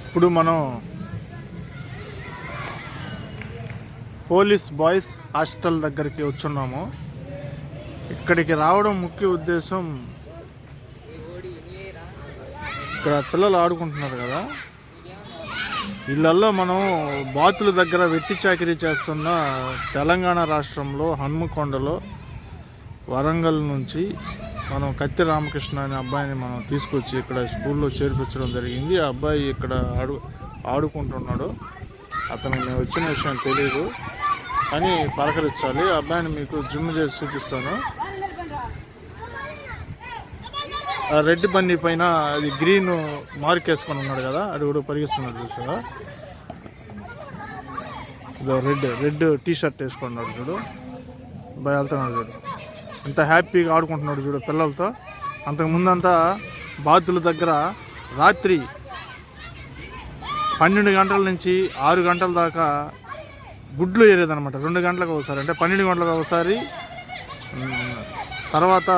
ఇప్పుడు మనం police boys hostel దగ్గరికి వచ్చున్నాము. ఇక్కడికి రావడం ముఖ్య ఉద్దేశం, ఇక్కడ పిల్లలు ఆడుకుంటున్నారు కదా, ఇళ్ళల్లో మనం బాతుల దగ్గర వెట్టి చాకిరీ చేస్తున్న తెలంగాణ రాష్ట్రంలో హన్మకొండలో వరంగల్ నుంచి మనం కత్తి రామకృష్ణ అనే అబ్బాయిని మనం తీసుకొచ్చి ఇక్కడ స్కూల్లో చేర్పించడం జరిగింది. ఆ అబ్బాయి ఇక్కడ ఆడుకుంటున్నాడు. అతనికి నేను వచ్చిన విషయం తెలియదు అని పలకరించాలి. ఆ అబ్బాయిని మీకు జూమ్ చేసి చూపిస్తాను. ఆ రెడ్ బండి పైన అది గ్రీన్ మార్క్ వేసుకొని ఉన్నాడు కదా, అది కూడా పరిగిస్తున్నాడు చూసారా. ఇదో రెడ్ టీ షర్ట్ వేసుకున్నాడు చూడు, అబ్బాయి వెళ్తున్నాడు చూడు, ఎంత హ్యాపీగా ఆడుకుంటున్నాడు చూడు పిల్లలతో. అంతకుముందంతా బాతుల దగ్గర రాత్రి 12 గంటల నుంచి 6 గంటల దాకా గుడ్లు ఏరేదనమాట. 2 గంటలకు ఒకసారి, అంటే 12 గంటలకు ఒకసారి, తర్వాత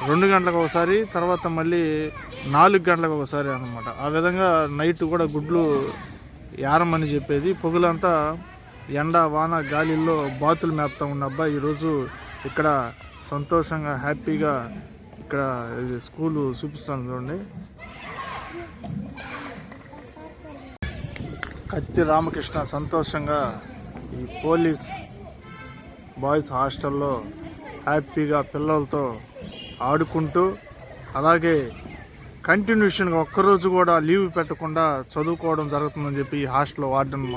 2 గంటలకు ఒకసారి, తర్వాత మళ్ళీ 4 గంటలకు ఒకసారి అనమాట. ఆ విధంగా నైట్ కూడా గుడ్లు ఏరమని చెప్పేది. పొగులంతా ఎండ వాన గాలిల్లో బాతులు మేపుతా ఉన్న అబ్బాయి ఈరోజు ఇక్కడ సంతోషంగా హ్యాపీగా ఇక్కడ స్కూలు చూపిస్తాను చూడండి. కత్తి రామకృష్ణ సంతోషంగా ఈ పోలీస్ బాయ్స్ హాస్టల్లో హ్యాపీగా పిల్లలతో ఆడుకుంటూ, అలాగే కంటిన్యూషన్గా ఒక్కరోజు కూడా లీవ్ పెట్టకుండా చదువుకోవడం జరుగుతుందని చెప్పి ఈ హాస్టల్ వార్డెన్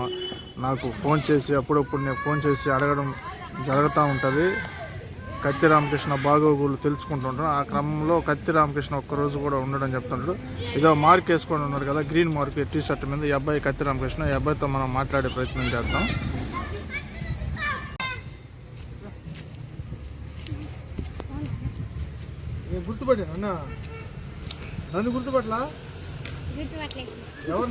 నాకు ఫోన్ చేసి, అప్పుడప్పుడు నేను ఫోన్ చేసి అడగడం జరుగుతూ ఉంటుంది. కత్తి రామకృష్ణ బాగోగులు తెలుసుకుంటుంటాను. ఆ క్రమంలో కత్తి రామకృష్ణ ఒక్కరోజు కూడా ఉండడం చెప్తుంటాడు. ఇదో మార్క్ వేసుకొని ఉన్నారు కదా, గ్రీన్ మార్క్ టీ షర్ట్ మీద. ఈ అబ్బాయి కత్తి రామకృష్ణ. ఈ అబ్బాయితో మనం మాట్లాడే ప్రయత్నం చేద్దాం. గుర్తుపట్టాను అన్న, నన్ను గుర్తుపట్టలా? ఎవరు?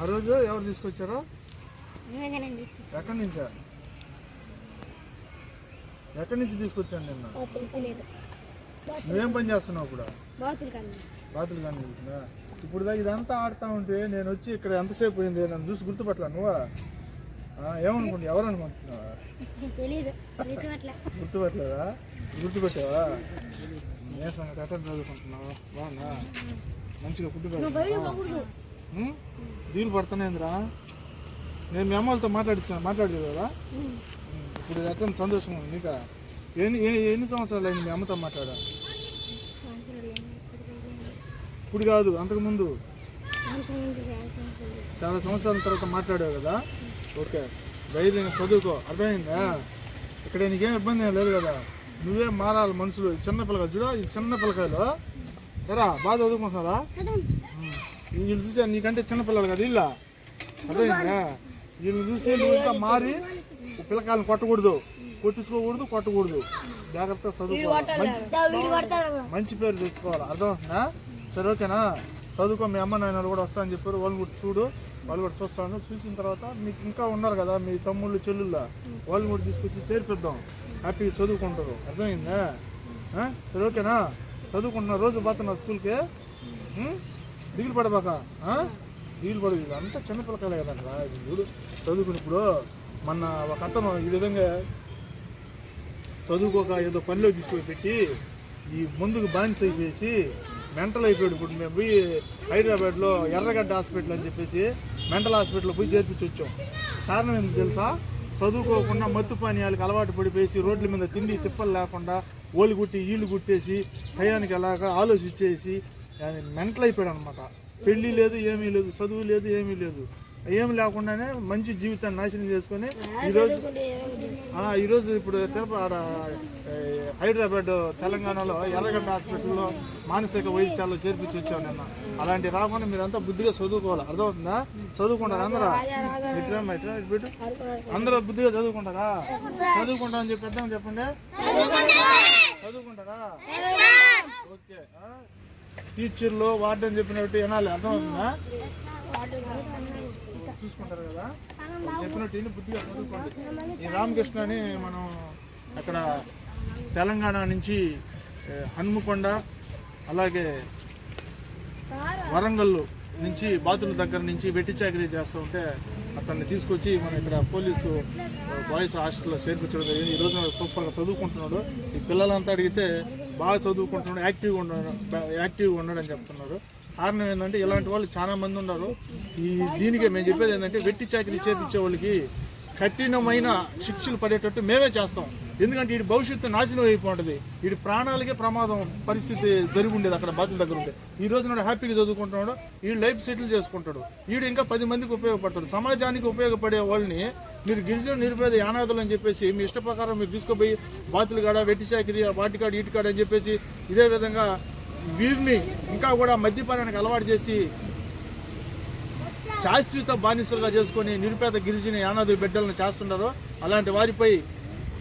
ఆ రోజు ఎవరు తీసుకొచ్చారో? ఎక్కడి నుంచి తీసుకొచ్చాను నిన్న? నువ్వేం పని చేస్తున్నావు ఇప్పుడు? బాతులు కానీ చూసినా. ఇప్పుడు ఇదంతా ఆడుతూ ఉంటే నేను వచ్చి ఇక్కడ ఎంతసేపు పోయింది, నన్ను చూసి గుర్తుపట్టలా నువ్వా? ఏమనుకుంటున్నావు? ఎవరు అనుకుంటున్నావా? గుర్తుపట్టలేదా? గుర్తుపెట్టావా? ఏ సంగతి, ఎక్కడ చదువుకుంటున్నావు? బాగున్నా, మంచిగా ఫుడ్ పెడతా. దీని పడుతున్నాయిందిరా. నేను మీ అమ్మలతో మాట్లాడేది కదా. ఇప్పుడు ఎక్కడ సంతోషంగా ఉంది నీకా? ఎన్ని సంవత్సరాలు అయింది మీ అమ్మతో మాట్లాడా? ఇప్పుడు కాదు, అంతకుముందు చాలా సంవత్సరాల తర్వాత మాట్లాడావు కదా. ఓకే, ధైర్యంగా చదువుకో, అర్థమైందా? ఇక్కడ నీకేం ఇబ్బంది ఏం లేదు కదా. నువ్వే మారాలి మనుషులు. చిన్న పిల్లకాయలు చూడ, ఈ చిన్న పిల్లకాయలు ఎరా బాగా చదువుకుంటున్నారా? వీళ్ళు చూసా నీకంటే చిన్నపిల్లలు కదా వీళ్ళ, అర్థమైందా? వీళ్ళని చూసి నువ్వు ఇంకా మారి పిల్లకాయలను కొట్టకూడదు. జాగ్రత్త చదువుకోవాలి, మంచి పేరు తెచ్చుకోవాలి, అర్థమవుతుందా? సరే ఓకేనా? చదువుకో. మీ అమ్మ నాయనలు కూడా వస్తానని చెప్పారు, వాళ్ళు కూడా చూడు, వాళ్ళు కూడా చూస్తాను. చూసిన తర్వాత మీకు ఇంకా ఉన్నారు కదా మీ తమ్ముళ్ళు చెల్లుళ్ళ, వాళ్ళు కూడా తీసుకొచ్చి చేర్పిద్దాం. హ్యాపీగా చదువుకుంటారు, అర్థమైందా? సరే ఓకేనా? చదువుకుంటున్నా, రోజు పోతున్నా స్కూల్కి. దిగులు పడబాక, దిగులు పడదు. అంతా చిన్నపిల్లకాయలే కదంటారా ఇప్పుడు చదువుకుని. ఇప్పుడు మొన్న ఒక అతను ఈ విధంగా చదువుకోక ఏదో పనిలో తీసుకొని పెట్టి ఈ ముందుకు బానిస అయిపోయేసి మెంటల్ అయిపోయాడు. ఇప్పుడు మేము పోయి హైదరాబాద్లో ఎర్రగడ్డ హాస్పిటల్ అని చెప్పేసి మెంటల్ హాస్పిటల్లో పోయి చేర్పించి వచ్చాం. కారణం ఏంటి తెలుసా? చదువుకోకుండా మత్తు పానీయాలకు అలవాటు పడిపోయేసి రోడ్ల మీద తిండి తిప్పలు లేకుండా ఓళ్ళు కుట్టి ఈళ్ళు కుట్టేసి టయానికి అలాగా ఆలోచించేసి మెంటల్ అయిపోయాడు అనమాట. పెళ్ళి లేదు, ఏమీ లేదు, చదువు లేదు, ఏమీ లేదు, ఏమి లేకుండానే మంచి జీవితాన్ని నాశనం చేసుకొని ఈరోజు ఇప్పుడు హైదరాబాద్ తెలంగాణలో ఎర్రగడ్డ హాస్పిటల్లో మానసిక వైద్యశాలలో చేర్పించి వచ్చాను నిన్న. అలాంటి రాకుండా మీరంతా బుద్ధిగా చదువుకోవాలి, అర్థమవుతుందా? చదువుకుంటారా అందరూ? ఇటు అందరూ బుద్ధిగా చదువుకుంటారా? చదువుకుంటా అని చెప్పి పెద్దామని చెప్పండి. చదువుకుంటారా? ఓకే. టీచర్లు వార్డెన్ చెప్పినట్టు వినాలి, అర్థమవుతుందా? చూసుకుంటారు కదా, చెప్పినట్టు బుద్ధిగా చదువుకోండి. ఈ రామకృష్ణ అని మనం అక్కడ తెలంగాణ నుంచి హన్మకొండ, అలాగే వరంగల్ నుంచి బాతుల దగ్గర నుంచి వెట్టి చాకరీ చేస్తూ ఉంటే అతన్ని తీసుకొచ్చి మన ఇక్కడ పోలీసు బాయ్స్ హాస్టల్లో చేర్పించడం జరిగింది. ఈ రోజున సూపర్గా చదువుకుంటున్నాడు. ఈ పిల్లలంతా అడిగితే బాగా చదువుకుంటున్నాడు, యాక్టివ్గా ఉన్నాడని చెప్తున్నారు. కారణం ఏంటంటే ఇలాంటి వాళ్ళు చాలా మంది ఉన్నారు. దీనికే మేము చెప్పేది ఏంటంటే వెట్టి చాకరీ చేపించే వాళ్ళకి కఠినమైన శిక్షలు పడేటట్టు మేమే చేస్తాం. ఎందుకంటే వీడి భవిష్యత్తు నాశనం అయిపోతుంది. వీడి ప్రాణాలకే ప్రమాదం పరిస్థితి జరిగి ఉండేది అక్కడ బాతుల దగ్గర ఉంటే. ఈ రోజు నాడు హ్యాపీగా చదువుకుంటున్నాడు, వీడు లైఫ్ సెటిల్ చేసుకుంటాడు. వీడు ఇంకా 10 మందికి ఉపయోగపడతాడు. సమాజానికి ఉపయోగపడే వాళ్ళని మీరు గిరిజన నిరుపేద యానాదులు అని చెప్పేసి మీ ఇష్ట ప్రకారం మీరు తీసుకుపోయి బాతులు కాడ వెట్టి చాకరీ వాటికాడ ఈటికాడ అని చెప్పేసి ఇదే విధంగా వీరిని ఇంకా కూడా మద్యపానానికి అలవాటు చేసి శాశ్వత బానిసలుగా చేసుకొని నిరుపేద గిరిజన యానాది బిడ్డలను చేస్తున్నారు. అలాంటి వారిపై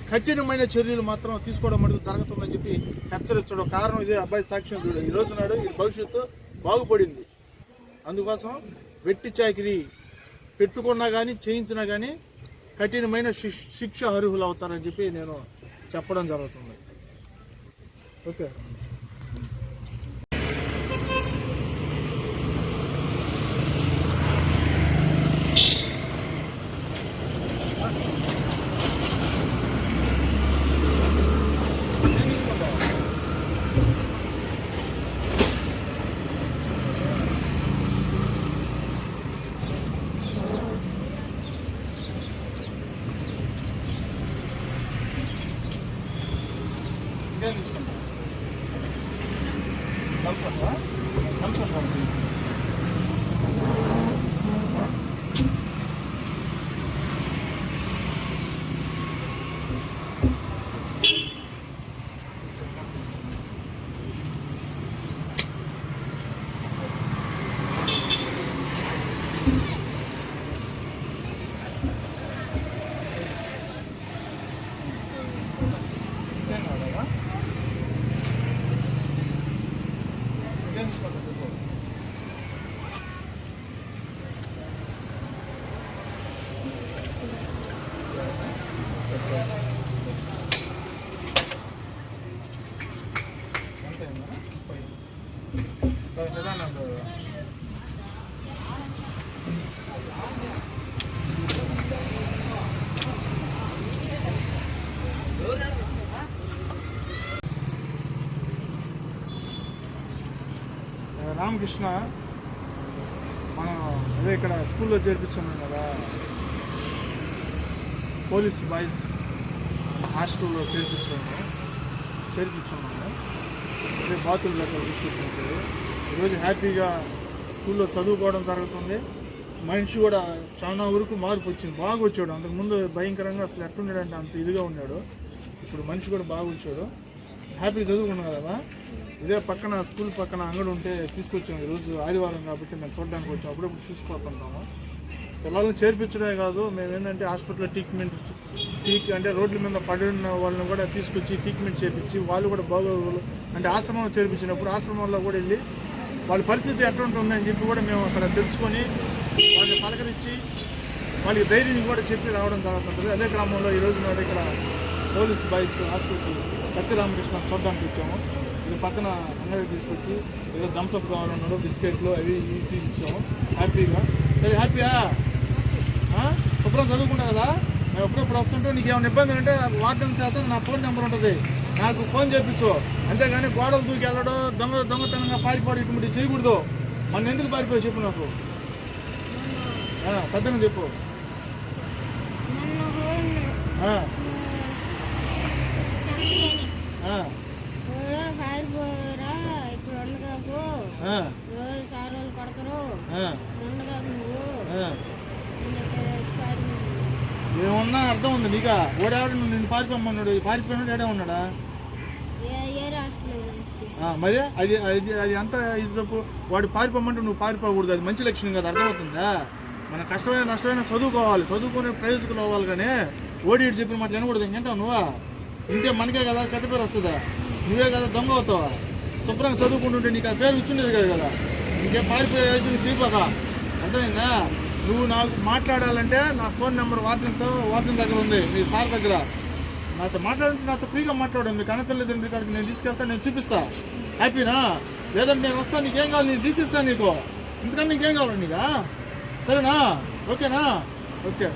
కఠినమైన చర్యలు మాత్రం తీసుకోవడం మటుకు జరుగుతుందని చెప్పి హెచ్చరించడం. కారణం ఇదే అబ్బాయి సాక్ష్యం చూడ. ఈ రోజు నాడు ఈ భవిష్యత్తు బాగుపడింది. అందుకోసం వెట్టి చాకిరీ పెట్టుకున్నా కానీ చేయించినా కానీ కఠినమైన శిక్ష అర్హులు అవుతారని చెప్పి నేను చెప్పడం జరుగుతుంది. ఓకే. రామకృష్ణ మనం అదే ఇక్కడ స్కూల్లో చేర్పించున్నాం కదా, పోలీస్ బాయ్స్ హాస్టల్లో చేర్పించున్నాము. అదే బాతుల దగ్గర తీసుకొచ్చినప్పుడు ఈరోజు హ్యాపీగా స్కూల్లో చదువుకోవడం జరుగుతుంది. మనిషి కూడా చాలా వరకు మార్పు వచ్చింది, బాగా వచ్చాడు. అంతకుముందు భయంకరంగా అసలు ఎట్టుండేదంటే అంత ఇదిగా ఉన్నాడు. ఇప్పుడు మనిషి కూడా బాగా వచ్చాడు, హ్యాపీగా చదువుకున్నాం కదా. ఇదే పక్కన స్కూల్ పక్కన అంగడి ఉంటే తీసుకొచ్చాము. ఈరోజు ఆదివారం కాబట్టి మేము చూడడానికి వచ్చాము, అప్పుడప్పుడు చూసుకుంటుంటాము. పిల్లల్ని చేర్పించడమే కాదు, మేము ఏంటంటే హాస్పిటల్లో ట్రీట్మెంట్ అంటే రోడ్ల మీద పడిన వాళ్ళని కూడా తీసుకొచ్చి ట్రీట్మెంట్ చేయించి వాళ్ళు కూడా బాగోగులు అంటే ఆశ్రమంలో చేర్పించినప్పుడు ఆశ్రమంలో కూడా వెళ్ళి వాళ్ళ పరిస్థితి ఎట్లా ఉంటుందని చెప్పి కూడా మేము అక్కడ తెలుసుకొని వాళ్ళని పలకరించి వాళ్ళకి ధైర్యం కూడా చెప్పి రావడం జరుగుతుంటుంది. అదే గ్రామంలో ఈరోజు నాడు ఇక్కడ పోలీస్ బాయ్స్ హాస్పిటల్ కత్తి రామకృష్ణ చూడడానికి వచ్చాము. ఇది పక్కన అంగడి తీసుకొచ్చి ఏదో థమ్స్అప్ కావాలన్నాడు, బిస్కెట్లు అవి ఇవి తీసిచ్చాము. హ్యాపీగా సరే హ్యాపీయా శుభ్రం చదువుకుంటా కదా. మేము ఎప్పుడప్పుడు వస్తుంటే నీకు ఏమైనా ఇబ్బంది అంటే వార్డెన్ చేత నా ఫోన్ నెంబర్ ఉంటుంది, నాకు ఫోన్ చేపించు. అంతేగాని గోడలు దూకి వెళ్ళడం దొంగతనంగా పారిపోవడం ఇటువంటి చేయకూడదు. మన ఎందుకు పారిపోయి చెప్పు నాకు, పెద్దగా చెప్పు. ఏమన్నా అర్థం ఉంది నీకా? ఓడాడు నిన్ను పారిపోమన్నాడు, పారిపోయినాడు ఏడే ఉన్నాడా? మరి అది అది అది అంత ఇది తప్పు. వాడు పారిపోమంటే నువ్వు పారిపోకూడదు, అది మంచి లక్షణం కదా. అర్థమవుతుందా? మన కష్టమైన నష్టమైన చదువుకోవాలి, చదువుకునే ప్రయోజకులు అవ్వాలి. కానీ ఓడి చెప్పిన మాట వినకూడదు. ఇంకేంటావు నువ్వా? ఇంటే మనకే కదా చెడ్డ పేరు వస్తుందా? నువ్వే కదా దొంగ అవుతావా? శుభ్రంగా చదువుకుంటుంటే నీకు ఆ పేరు ఇచ్చిండేది కదా కదా. ఇంకేం పారిపోయే తీరిపోక. అర్థమైందా? నువ్వు నాకు మాట్లాడాలంటే నా ఫోన్ నెంబర్ వార్డెన్ దగ్గర ఉంది, మీ సార్ దగ్గర. నాతో మాట్లాడుతుంటే నాతో ఫ్రీగా మాట్లాడు. మీకు అన్నతల్లిదండ్రుల కాడికి నేను తీసుకెళ్తా, నేను చూపిస్తా. హ్యాపీనా? లేదంటే నేను వస్తాను, నీకేం కావాలి నేను తీసిస్తాను నీకు. ఇంతకన్నా నీకేం కావాలి నీకా? సరేనా? ఓకేనా? ఓకే.